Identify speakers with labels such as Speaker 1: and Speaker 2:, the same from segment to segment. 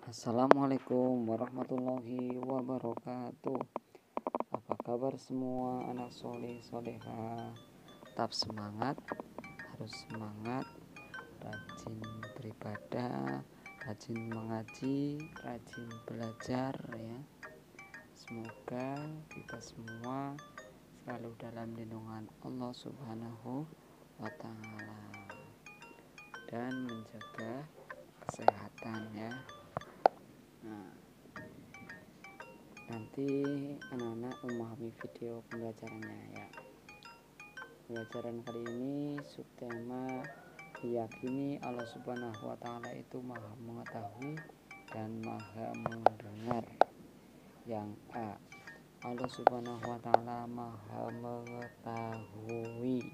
Speaker 1: Assalamualaikum warahmatullahi wabarakatuh. Apa kabar semua anak soleh soleha? Tetap semangat, harus semangat, rajin beribadah, rajin mengaji, rajin belajar ya. Semoga kita semua selalu dalam lindungan Allah Subhanahu wa Ta'ala dan menjaga kesehatan ya. Nah, nanti anak-anak memahami video pembelajarannya ya. Pembelajaran kali ini subtema meyakini Allah Subhanahu wa Ta'ala itu maha mengetahui dan maha mendengar. Yang A, Allah Subhanahu wa Ta'ala maha mengetahui.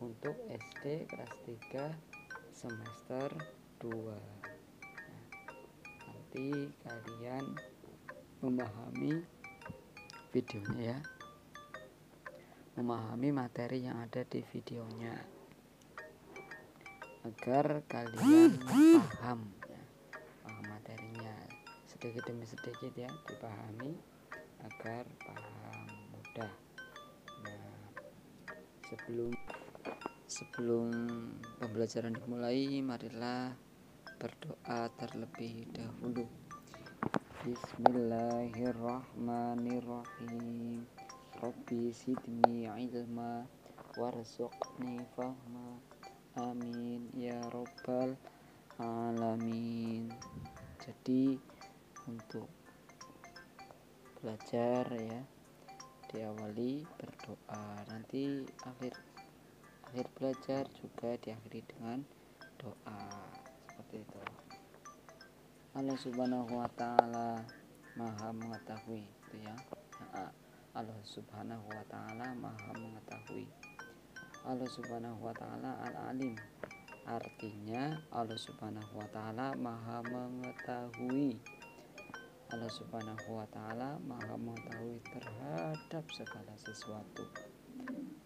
Speaker 1: Untuk SD kelas 3 semester 2. Nanti kalian memahami videonya ya, memahami materi yang ada di videonya agar kalian paham ya, paham materinya sedikit demi sedikit ya, dipahami agar paham mudah. Nah, sebelum pembelajaran dimulai, marilah berdoa terlebih dahulu. Bismillahirrahmanirrahim. Rabbi zidni ilma warzuqni fahma. Amin ya rabbal alamin. Jadi untuk belajar ya, diawali berdoa. Nanti akhir belajar juga diakhiri dengan doa. Seperti itu. Allah Subhanahu wa Ta'ala maha mengetahui itu ya. Allah Subhanahu wa Ta'ala maha mengetahui. Allah Subhanahu wa Ta'ala al-alim, artinya Allah Subhanahu wa Ta'ala maha mengetahui. Allah Subhanahu wa Ta'ala maha mengetahui terhadap segala sesuatu.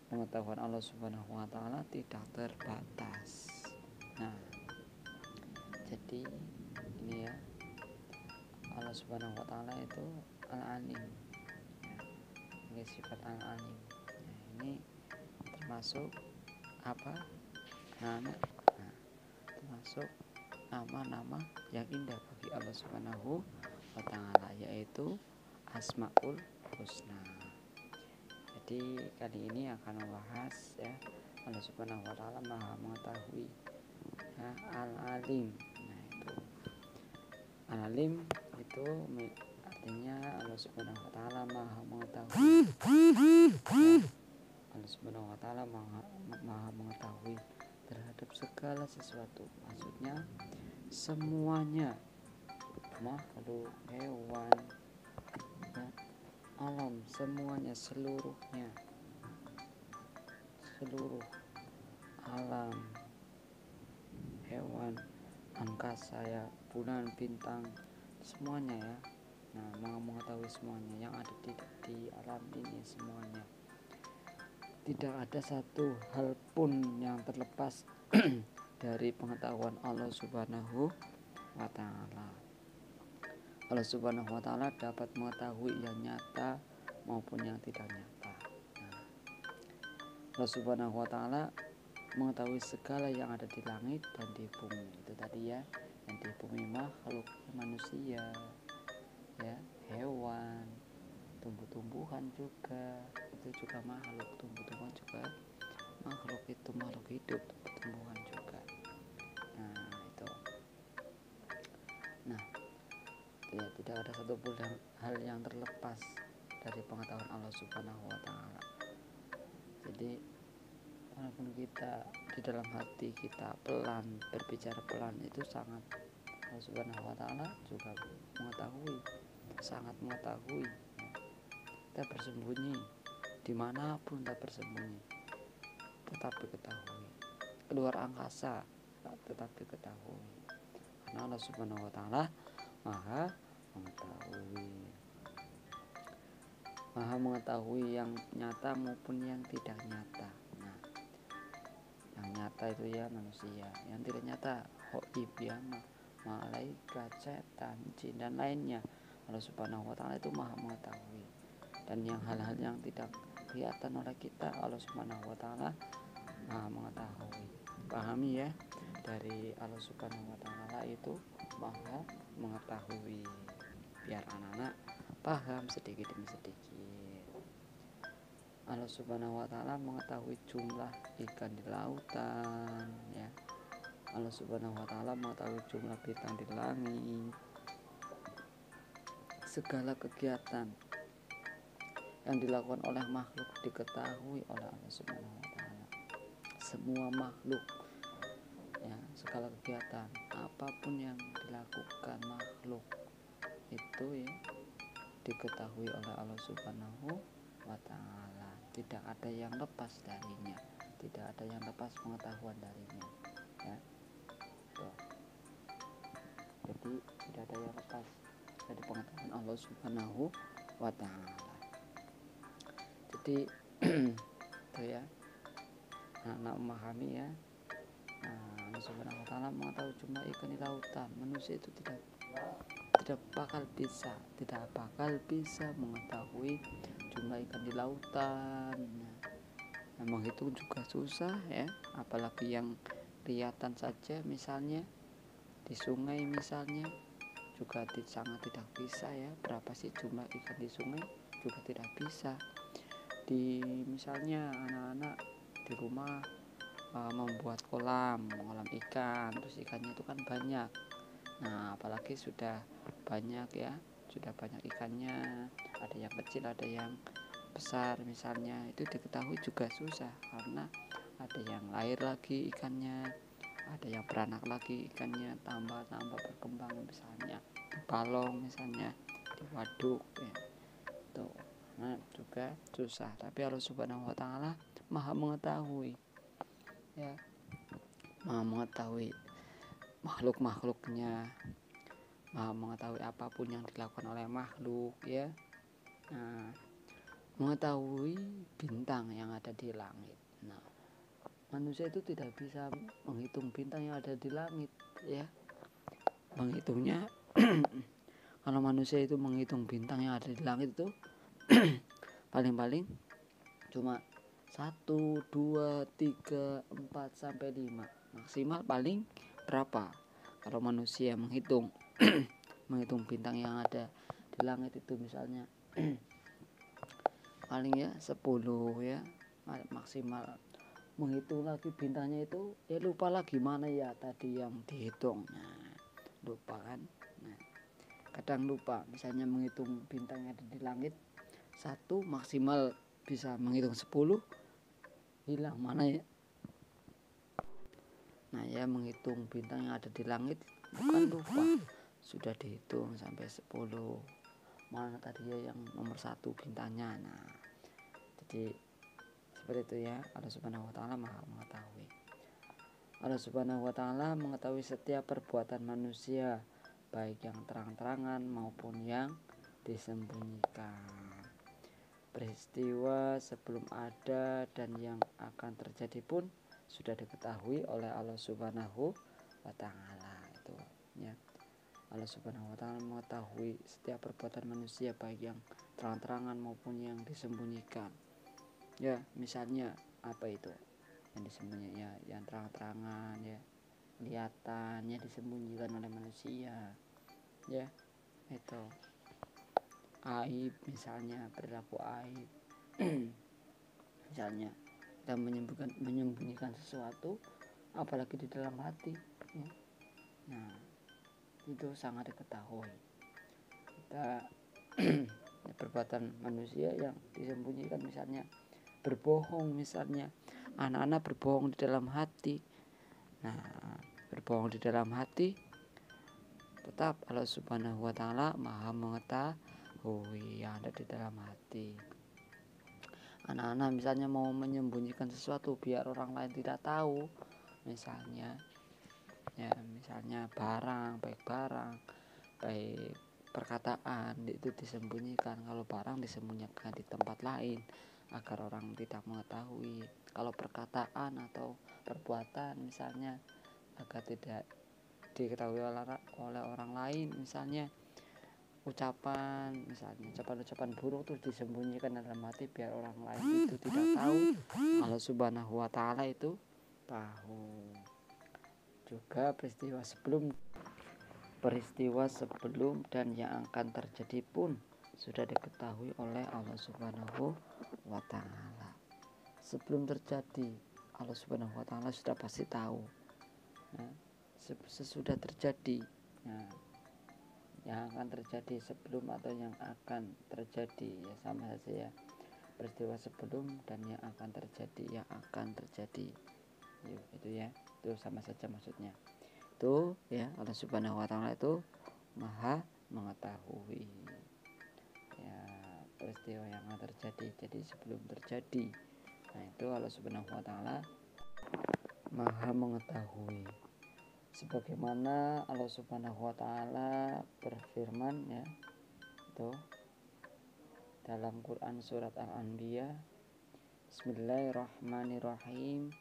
Speaker 1: Pengetahuan Allah Subhanahu wa Ta'ala tidak terbatas. Nah, jadi ini ya, Allah Subhanahu wa Ta'ala itu al-alim ya, ini sifat al-alim. Nah, ini termasuk apa? Nah, termasuk nama-nama yang indah bagi Allah Subhanahu wa Ta'ala, yaitu Asmaul Husna. Jadi kali ini akan membahas ya, Allah Subhanahu wa Ta'ala maha mengetahui ya, al-alim. Al-alim itu artinya Allah Subhanahu wa Ta'ala maha mengetahui. Allah Subhanahu wa Ta'ala maha mengetahui terhadap segala sesuatu. Maksudnya semuanya, makhluk, hewan, ya, alam, semuanya, seluruhnya, seluruh alam, hewan, angkasa ya, bulan, bintang, semuanya ya. Nah, mengetahui semuanya yang ada di alam ini semuanya. Tidak ada satu hal pun yang terlepas dari pengetahuan Allah Subhanahu wa Ta'ala. Allah Subhanahu wa Ta'ala dapat mengetahui yang nyata maupun yang tidak nyata. Nah, Allah Subhanahu wa Ta'ala mengetahui segala yang ada di langit dan di bumi. Itu tadi ya, yang di bumi makhluk manusia ya, hewan, tumbuh-tumbuhan juga, itu juga makhluk. Tumbuh-tumbuhan juga makhluk, itu makhluk hidup, tumbuh-tumbuhan juga. Nah, itu. Nah, ya, tidak ada satupun hal yang terlepas dari pengetahuan Allah Subhanahu wa Ta'ala. Jadi walaupun kita di dalam hati kita pelan, berbicara pelan, itu sangat Allah Subhanahu wa Ta'ala juga mengetahui, sangat mengetahui. Kita bersembunyi dimanapun, kita bersembunyi tetap diketahui. Keluar angkasa tetap diketahui. Karena Allah Subhanahu wa Ta'ala maha mengetahui. Maha mengetahui yang nyata maupun yang tidak nyata. Nah, yang nyata itu ya manusia, yang tidak nyata hoib ya malaikat, setan, jin dan lainnya. Allah Subhanahu wa taala itu Maha mengetahui. Dan yang hal-hal yang tidak kelihatan oleh kita, Allah Subhanahu wa taala Maha mengetahui. Pahami ya, dari Allah Subhanahu wa taala itu Maha mengetahui. Biar anak-anak paham sedikit demi sedikit. Allah Subhanahu wa taala mengetahui jumlah ikan di lautan ya. Allah Subhanahu wa taala mengetahui jumlah bintang di langit. Segala kegiatan yang dilakukan oleh makhluk diketahui oleh Allah Subhanahu wa taala. Semua makhluk ya, segala kegiatan apapun yang dilakukan makhluk itu ya diketahui oleh Allah Subhanahu wa taala. Tidak ada yang lepas darinya, tidak ada yang lepas pengetahuan darinya ya. Tuh. Jadi tidak ada yang lepas dari pengetahuan Allah Subhanahu wa taala. Jadi itu ya, anak memahami ya. Allah Subhanahu wa taala mengetahui jumlah ikan di lautan. Manusia itu tidak bakal bisa mengetahui jumlah ikan di lautan. Menghitung juga susah ya, apalagi yang kelihatan saja, misalnya di sungai misalnya juga sangat tidak bisa ya. Berapa sih jumlah ikan di sungai juga tidak bisa. Di misalnya anak-anak di rumah membuat kolam ikan, terus ikannya itu kan banyak. Nah apalagi sudah banyak ya, sudah banyak ikannya, ada yang kecil ada yang besar misalnya, itu diketahui juga susah karena ada yang lahir lagi ikannya, ada yang beranak lagi ikannya, tambah berkembang misalnya di balong, misalnya di waduk ya. Tuh, nah juga susah. Tapi Allah Subhanahu wa taala Maha mengetahui ya, Maha mengetahui makhluk-makhluknya, Maha mengetahui apapun yang dilakukan oleh makhluk ya. Nah, mengetahui bintang yang ada di langit. Nah, manusia itu tidak bisa menghitung bintang yang ada di langit ya. Menghitungnya kalau manusia itu menghitung bintang yang ada di langit itu paling-paling cuma 1, 2, 3, 4 sampai 5. Maksimal paling berapa? Kalau manusia menghitung bintang yang ada di langit itu misalnya paling ya 10 ya maksimal. Menghitung lagi bintangnya itu ya lupa lagi mana ya tadi yang dihitung. Nah, lupa kan. Nah, kadang lupa, misalnya menghitung bintang yang ada di langit 1, maksimal bisa menghitung 10, hilang mana ya. Nah ya, menghitung bintang yang ada di langit bukan lupa, sudah dihitung sampai 10, mana tadi ya yang nomor 1 bintangnya. Nah jadi seperti itu ya. Allah Subhanahu wa taala Maha mengetahui. Allah Subhanahu wa taala mengetahui setiap perbuatan manusia, baik yang terang-terangan maupun yang disembunyikan. Peristiwa sebelum ada dan yang akan terjadi pun sudah diketahui oleh Allah Subhanahu wa taala. Itu ya. Allah Subhanahu wa taala mengetahui setiap perbuatan manusia, baik yang terang-terangan maupun yang disembunyikan. Ya, misalnya apa itu? Yang disembunyikan ya, yang terang-terangan ya, kelihatannya disembunyikan oleh manusia. Ya, itu aib misalnya, perilaku aib. Misalnya kita menyembunyikan sesuatu apalagi di dalam hati ya. Nah itu sangat diketahui. Kita perbuatan manusia yang disembunyikan, misalnya berbohong, misalnya anak-anak berbohong di dalam hati. Nah berbohong di dalam hati tetap Allah Subhanahu wa taala Maha mengetahui yang ada di dalam hati. Anak-anak misalnya mau menyembunyikan sesuatu biar orang lain tidak tahu, misalnya barang, baik perkataan itu disembunyikan. Kalau barang disembunyikan di tempat lain agar orang tidak mengetahui. Kalau perkataan atau perbuatan misalnya agar tidak diketahui oleh orang lain, misalnya ucapan buruk terus disembunyikan dalam hati biar orang lain itu tidak tahu, Allah Subhanahu wa taala itu tahu. Juga peristiwa sebelum dan yang akan terjadi pun sudah diketahui oleh Allah Subhanahu wa taala. Sebelum terjadi, Allah Subhanahu wa taala sudah pasti tahu. Nah, sesudah terjadi, nah, yang akan terjadi sebelum atau yang akan terjadi ya sama saja ya, peristiwa sebelum dan yang akan terjadi itu ya, itu sama saja maksudnya. Itu ya, Allah Subhanahu wa taala itu maha mengetahui ya peristiwa yang akan terjadi, jadi sebelum terjadi. Nah, itu Allah Subhanahu wa taala maha mengetahui. Sebagaimana Allah Subhanahu wa taala berfirman ya, itu dalam Quran surat Al-Anbiya, Bismillahirrahmanirrahim.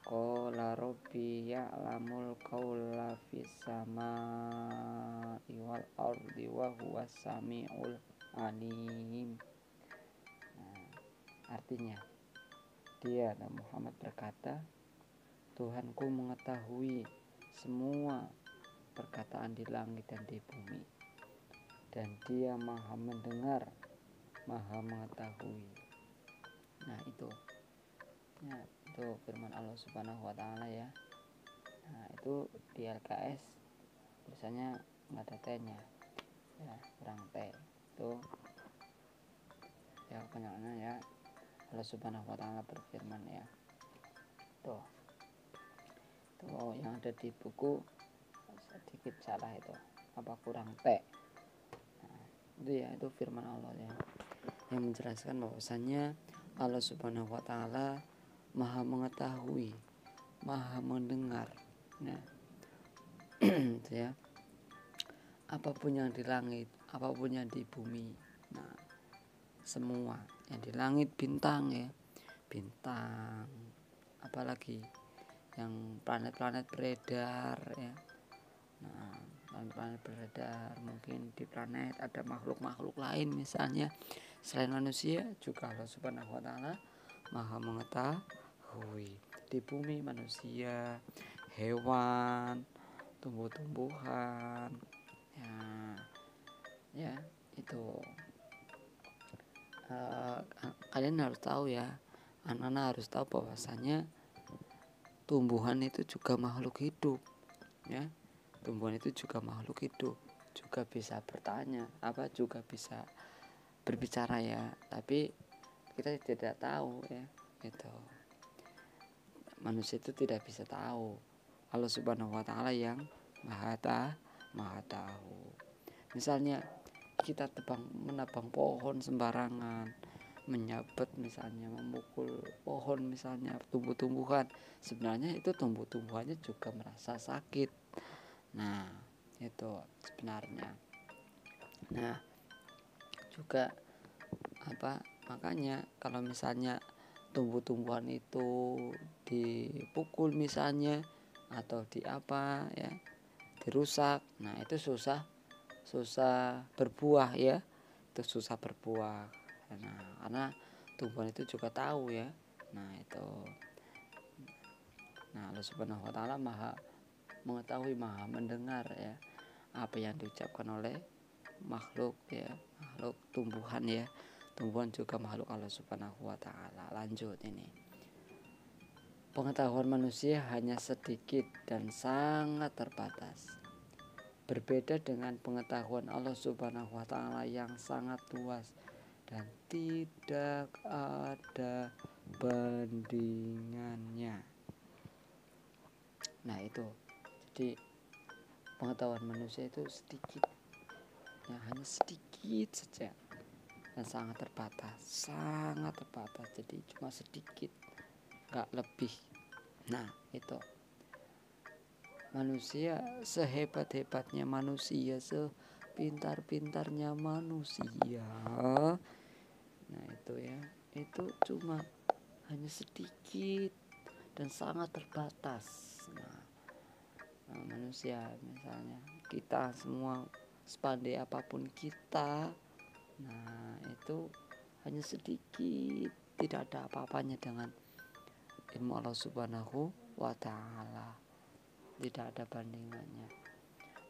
Speaker 1: Qala rabbi ya'lamul qawla fis samai wal ardi wa huwas samiul alim. Nah, artinya dia Muhammad berkata, Tuhanku mengetahui semua perkataan di langit dan di bumi, dan dia maha mendengar, maha mengetahui. Nah, itu firman Allah Subhanahu wa taala ya. Nah, itu di LKS tulisannya nggak ada T-nya ya, kurang T. Itu ya kenyataannya ya, Allah Subhanahu wa taala berfirman ya. Tuh yang ada di buku sedikit salah, itu apa kurang T. Nah, itu ya, itu firman Allah ya, yang menjelaskan bahwasannya Allah Subhanahu wa taala maha mengetahui, maha mendengar. Nah, itu ya, apapun yang di langit, apapun yang di bumi. Nah, semua yang di langit, bintang ya, bintang, apalagi yang planet-planet beredar ya. Nah, planet-planet beredar, mungkin di planet ada makhluk-makhluk lain misalnya selain manusia, juga Allah Subhanahu wa taala maha mengetahui. Di bumi manusia, hewan, tumbuh-tumbuhan ya itu kalian harus tahu ya, anak-anak harus tahu bahwasanya tumbuhan itu juga makhluk hidup ya. Tumbuhan itu juga makhluk hidup, juga bisa bertanya, juga bisa berbicara ya, tapi kita tidak tahu ya. Itu manusia itu tidak bisa tahu, Allah Subhanahu wa taala yang maha tahu. Misalnya kita menebang pohon sembarangan, menyabet misalnya, memukul pohon misalnya, tumbuh-tumbuhan, sebenarnya itu tumbuh-tumbuhannya juga merasa sakit. Nah, itu sebenarnya. Nah, juga makanya kalau misalnya tumbuh-tumbuhan itu dipukul misalnya, atau dirusak, nah itu susah berbuah ya, itu susah berbuah. Nah, karena tumbuhan itu juga tahu ya. Nah, itu. Nah, Allah Subhanahu wa taala maha mengetahui, maha mendengar ya apa yang diucapkan oleh makhluk ya, makhluk tumbuhan ya. Tumbuhan juga makhluk Allah Subhanahu wa taala. Lanjut ini. Pengetahuan manusia hanya sedikit dan sangat terbatas. Berbeda dengan pengetahuan Allah Subhanahu wa taala yang sangat luas dan tidak ada bandingannya. Nah, itu. Jadi pengetahuan manusia itu sedikit. Ya, hanya sedikit saja. Dan sangat terbatas. Jadi cuma sedikit, enggak lebih. Nah, itu. Manusia sehebat-hebatnya manusia, sepintar-pintarnya manusia, nah itu ya, itu cuma hanya sedikit dan sangat terbatas. Nah, manusia misalnya kita semua sepandai apapun kita, nah itu hanya sedikit, tidak ada apa-apanya dengan ilmu Allah Subhanahu wa Ta'ala, tidak ada bandingannya.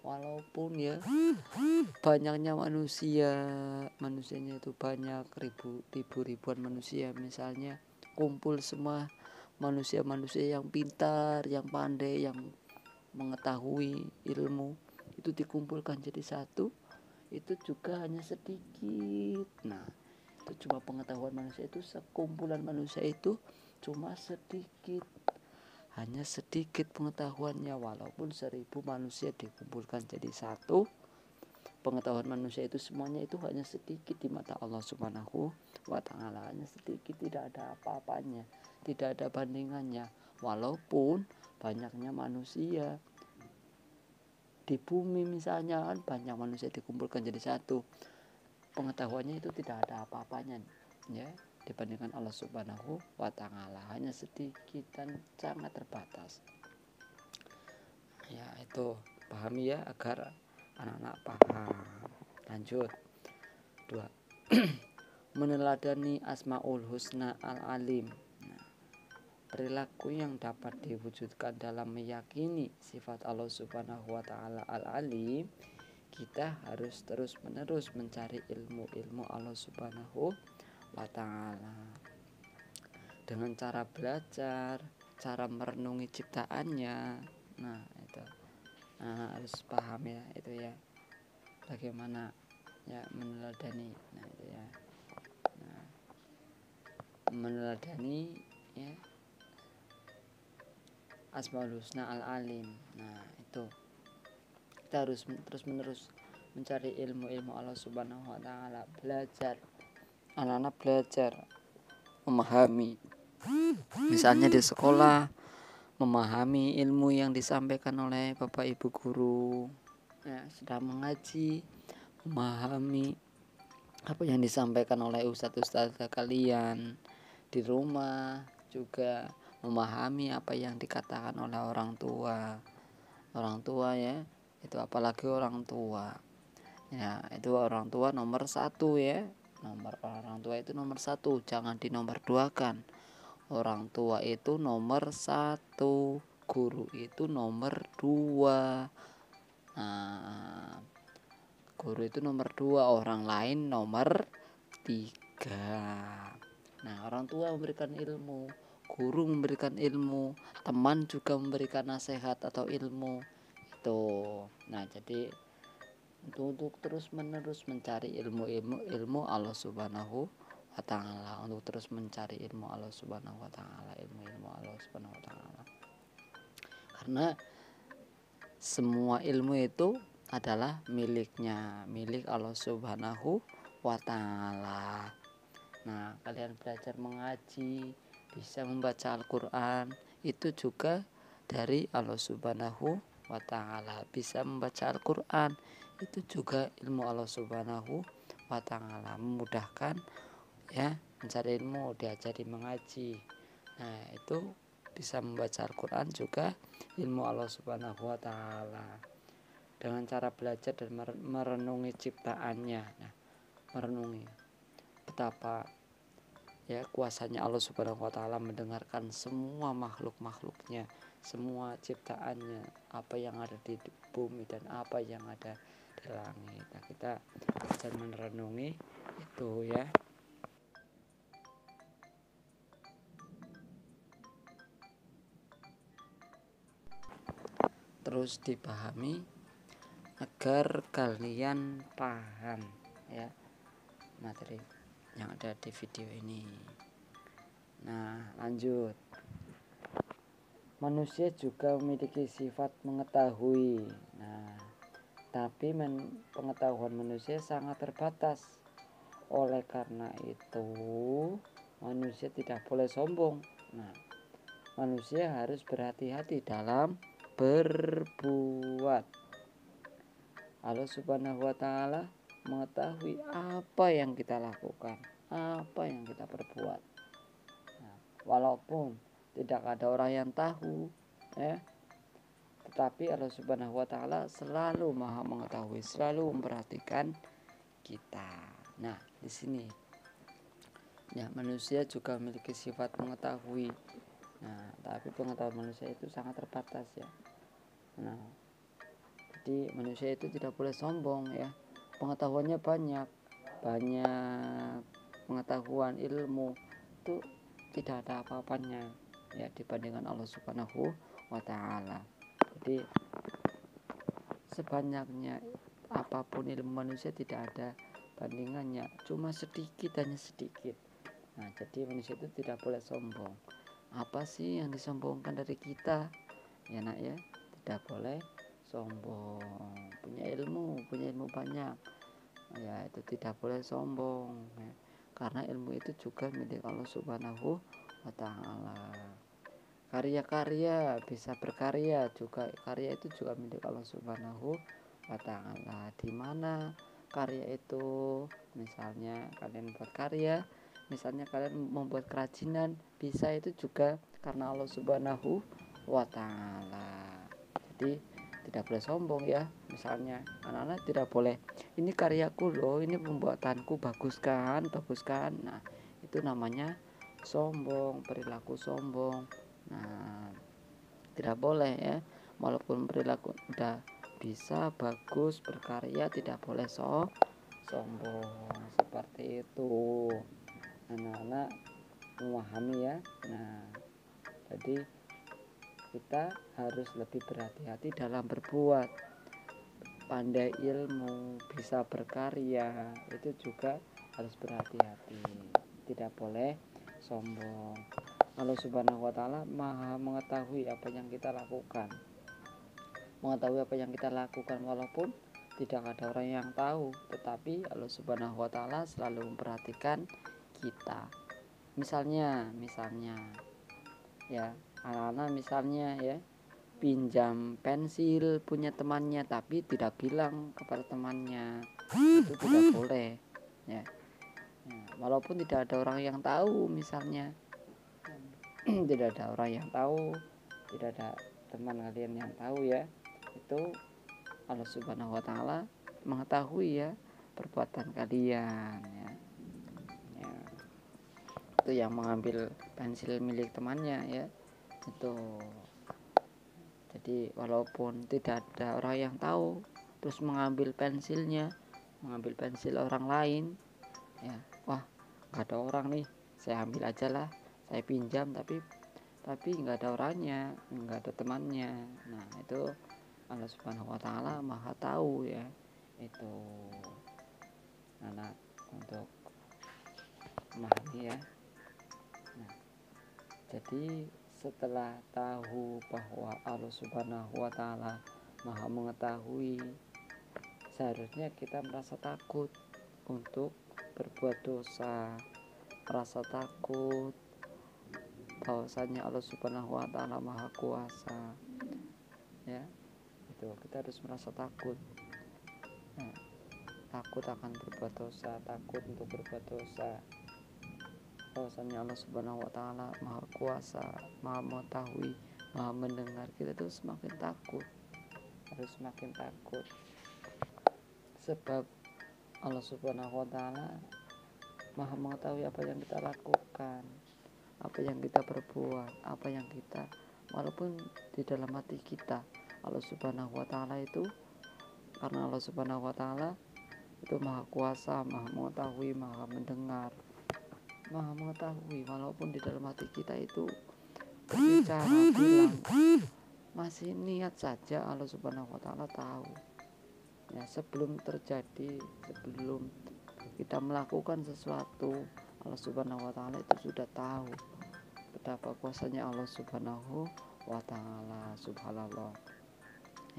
Speaker 1: Walaupun ya banyaknya manusianya itu banyak, ribuan manusia misalnya, kumpul semua manusia-manusia yang pintar, yang pandai, yang mengetahui ilmu, itu dikumpulkan jadi satu, itu juga hanya sedikit. Nah, itu cuma pengetahuan manusia itu, sekumpulan manusia itu cuma sedikit, hanya sedikit pengetahuannya. Walaupun 1000 manusia dikumpulkan jadi satu, pengetahuan manusia itu semuanya itu hanya sedikit di mata Allah Subhanahu wa Ta'ala, hanya sedikit, tidak ada apa-apanya, tidak ada bandingannya. Walaupun banyaknya manusia di bumi misalnya, kan banyak manusia dikumpulkan jadi satu, pengetahuannya itu tidak ada apa-apanya ya dibandingkan Allah Subhanahu wa Ta'ala, hanya sedikit dan sangat terbatas. Ya, itu pahami ya, agar anak-anak paham. Lanjut 2. Meneladani Asmaul Husna Al-Alim. Perilaku yang dapat diwujudkan dalam meyakini sifat Allah Subhanahu wa Ta'ala Al-Alim, kita harus terus-menerus mencari ilmu-ilmu Allah Subhanahu wa Ta'ala dengan cara belajar, cara merenungi ciptaannya. Nah, itu harus paham ya, itu ya, bagaimana ya meneladani. Nah, itu ya, meneladani ya Asmaul Husna Al-Alim. Nah, itu kita harus terus-menerus mencari ilmu-ilmu Allah Subhanahu wa Ta'ala, belajar, anak-anak belajar memahami, misalnya di sekolah memahami ilmu yang disampaikan oleh Bapak Ibu guru ya, sedang mengaji, memahami apa yang disampaikan oleh ustadz kalian di rumah, juga memahami apa yang dikatakan oleh orang tua ya, itu apalagi orang tua ya, itu orang tua nomor 1 ya, orang tua itu nomor 1, jangan dinomor duakan. Orang tua itu nomor 1, guru itu nomor 2. Nah, guru itu nomor 2, orang lain nomor 3. Nah, orang tua memberikan ilmu, guru memberikan ilmu, teman juga memberikan nasihat atau ilmu itu. Nah, jadi untuk terus-menerus mencari ilmu Allah Subhanahu wa Ta'ala, untuk terus mencari ilmu Allah Subhanahu wa Ta'ala, ilmu Allah Subhanahu wa Ta'ala. Karena semua ilmu itu adalah milik Allah Subhanahu wa Ta'ala. Nah, kalian belajar mengaji, bisa membaca Al-Quran, itu juga dari Allah Subhanahu wa Ta'ala. Bisa membaca Al-Quran, itu juga ilmu Allah Subhanahu wa Ta'ala. Memudahkan ya mencari ilmu, diajari mengaji. Nah, itu bisa membaca Al-Quran juga ilmu Allah Subhanahu wa Ta'ala. Dengan cara belajar dan merenungi ciptaannya. Nah, merenungi betapa ya kuasanya Allah Subhanahu wa Ta'ala mendengarkan semua makhluk-makhluknya, semua ciptaannya, apa yang ada di bumi dan apa yang ada di langit. Nah, kita belajar merenungi itu ya. Terus dipahami agar kalian paham ya materi yang ada di video ini. Nah, lanjut. Manusia juga memiliki sifat mengetahui. Nah, tapi pengetahuan manusia sangat terbatas. Oleh karena itu, manusia tidak boleh sombong. Nah, manusia harus berhati-hati dalam berbuat. Allah Subhanahu wa Ta'ala mengetahui apa yang kita lakukan, apa yang kita perbuat. Nah, walaupun tidak ada orang yang tahu ya, tetapi Allah Subhanahu wa taala selalu Maha mengetahui, selalu memperhatikan kita. Nah, di sini ya, manusia juga memiliki sifat mengetahui. Nah, tapi pengetahuan manusia itu sangat terbatas ya. Nah, jadi manusia itu tidak boleh sombong ya. Pengetahuannya banyak pengetahuan, ilmu itu tidak ada apa-apanya ya dibandingkan Allah Subhanahu wa taala. Jadi sebanyaknya apapun ilmu manusia tidak ada bandingannya, cuma sedikit, hanya sedikit. Nah, jadi manusia itu tidak boleh sombong. Apa sih yang disombongkan dari kita? Ya nak ya, tidak boleh sombong. Punya ilmu banyak, ya itu tidak boleh sombong ya. Karena ilmu itu juga milik Allah Subhanahu wa taala. Karya-karya, bisa berkarya juga, karya itu juga milik Allah Subhanahu wa taala. Di mana karya itu, misalnya kalian buat karya, misalnya kalian membuat kerajinan, bisa itu juga karena Allah Subhanahu wa taala. Jadi tidak boleh sombong ya. Misalnya anak-anak tidak boleh, ini karyaku loh, ini pembuatanku, bagus kan. Nah, itu namanya sombong, perilaku sombong. Nah, tidak boleh ya. Walaupun perilaku udah bisa, bagus, berkarya, tidak boleh sombong. Seperti itu, anak-anak memahami ya. Nah, jadi kita harus lebih berhati-hati dalam berbuat. Pandai ilmu, bisa berkarya, itu juga harus berhati-hati. Tidak boleh sombong. Allah Subhanahu wa taala Maha mengetahui apa yang kita lakukan. Mengetahui apa yang kita lakukan walaupun tidak ada orang yang tahu, tetapi Allah Subhanahu wa taala selalu memperhatikan kita. Misalnya ya, anak-anak misalnya ya, pinjam pensil punya temannya tapi tidak bilang kepada temannya, itu tidak boleh ya. Walaupun tidak ada orang yang tahu, misalnya tidak ada orang yang tahu, tidak ada teman kalian yang tahu ya, itu Allah Subhanahu wa taala mengetahui ya perbuatan kalian ya. Itu yang mengambil pensil milik temannya ya, itu. Jadi walaupun tidak ada orang yang tahu, terus mengambil pensil orang lain ya, wah nggak ada orang nih, saya ambil aja lah, saya pinjam, tapi nggak ada orangnya, nggak ada temannya. Nah, itu Allah Subhanahu wa taala Maha tahu ya. Itu anak untuk memahami ya. Nah, jadi setelah tahu bahwa Allah Subhanahu wa taala Maha mengetahui, seharusnya kita merasa takut untuk berbuat dosa, merasa takut bahwasanya Allah Subhanahu wa taala Maha Kuasa ya. Itu kita harus merasa takut. Nah, takut akan berbuat dosa, takut untuk berbuat dosa, bahwasanya Allah Subhanahu wa taala Maha Kuasa, Maha mengetahui, Maha mendengar. Kita tuh semakin takut, harus semakin takut, sebab Allah Subhanahu wa taala Maha mengetahui apa yang kita lakukan, apa yang kita perbuat, apa yang kita, walaupun di dalam hati kita, Allah Subhanahu wa taala itu, karena Allah Subhanahu wa taala itu Maha Kuasa, Maha mengetahui, Maha mendengar, Maha mengetahui, walaupun di dalam hati kita itu berbicara, bilang, masih niat saja Allah Subhanahu wa taala tahu ya. Sebelum terjadi, sebelum kita melakukan sesuatu, Allah Subhanahu wa taala itu sudah tahu betapa kuasanya Allah Subhanahu wa taala. Subhanallah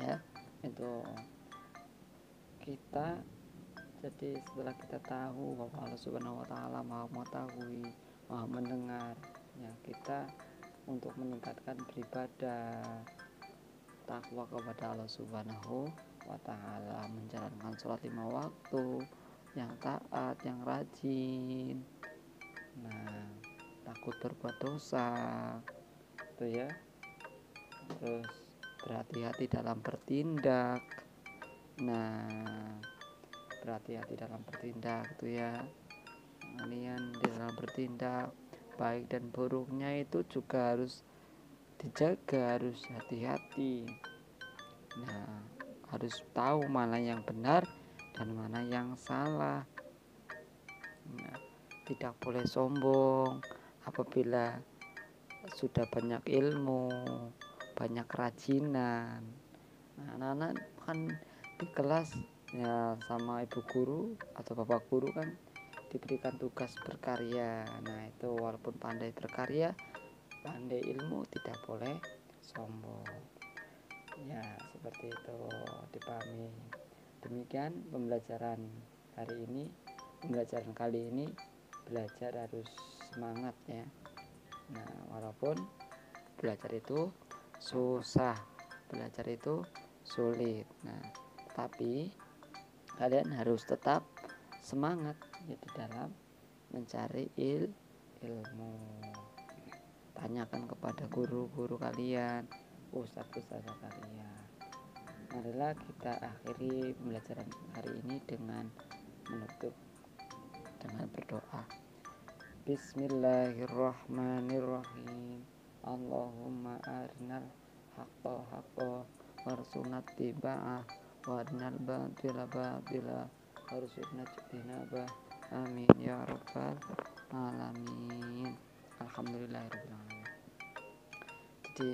Speaker 1: ya. Itu kita, jadi setelah kita tahu bahwa Allah Subhanahu wa taala Maha mengetahui, Maha mendengar ya, kita untuk meningkatkan beribadah, takwa kepada Allah Subhanahu wa taala, menjalankan sholat 5 waktu yang taat, yang rajin. Nah, takut berbuat dosa itu ya. Terus berhati-hati dalam bertindak. Nah, berhati-hati dalam bertindak itu ya. Kalian dalam bertindak, baik dan buruknya itu juga harus dijaga, harus hati-hati. Nah, harus tahu mana yang benar dan mana yang salah. Nah, tidak boleh sombong apabila sudah banyak ilmu, banyak kerajinan. Nah, anak-anak kan di kelas ya sama ibu guru atau bapak guru kan diberikan tugas berkarya. Nah, itu walaupun pandai berkarya, pandai ilmu, tidak boleh sombong. Ya, seperti itu dipahami. Demikian pembelajaran hari ini. Pembelajaran kali ini belajar harus semangat ya. Nah, walaupun belajar itu susah, belajar itu sulit. Nah, tapi kalian harus tetap semangat ya di dalam mencari ilmu. Tanyakan kepada guru-guru kalian, ustadz-ustadz kalian. Marilah kita akhiri pembelajaran hari ini dengan menutup dengan berdoa. Bismillahirrahmanirrahim. Allahumma arinal haqqa haqqa warzuqna ittiba'ah wa arinal batila batila warzuqna ijtinabah. Amin ya rabbal alamin. Alhamdulillahirabbil alamin. Jadi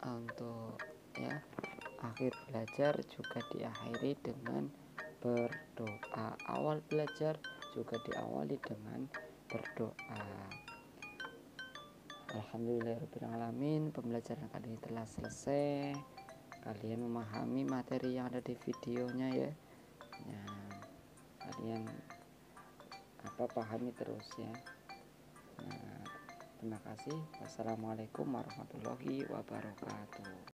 Speaker 1: untuk ya akhir belajar juga diakhiri dengan berdoa. Awal belajar juga diawali dengan berdoa. Alhamdulillahirabbil alamin. Pembelajaran kali ini telah selesai. Kalian memahami materi yang ada di videonya ya. Kalian pahami terus ya. Nah, terima kasih. Wassalamualaikum warahmatullahi wabarakatuh.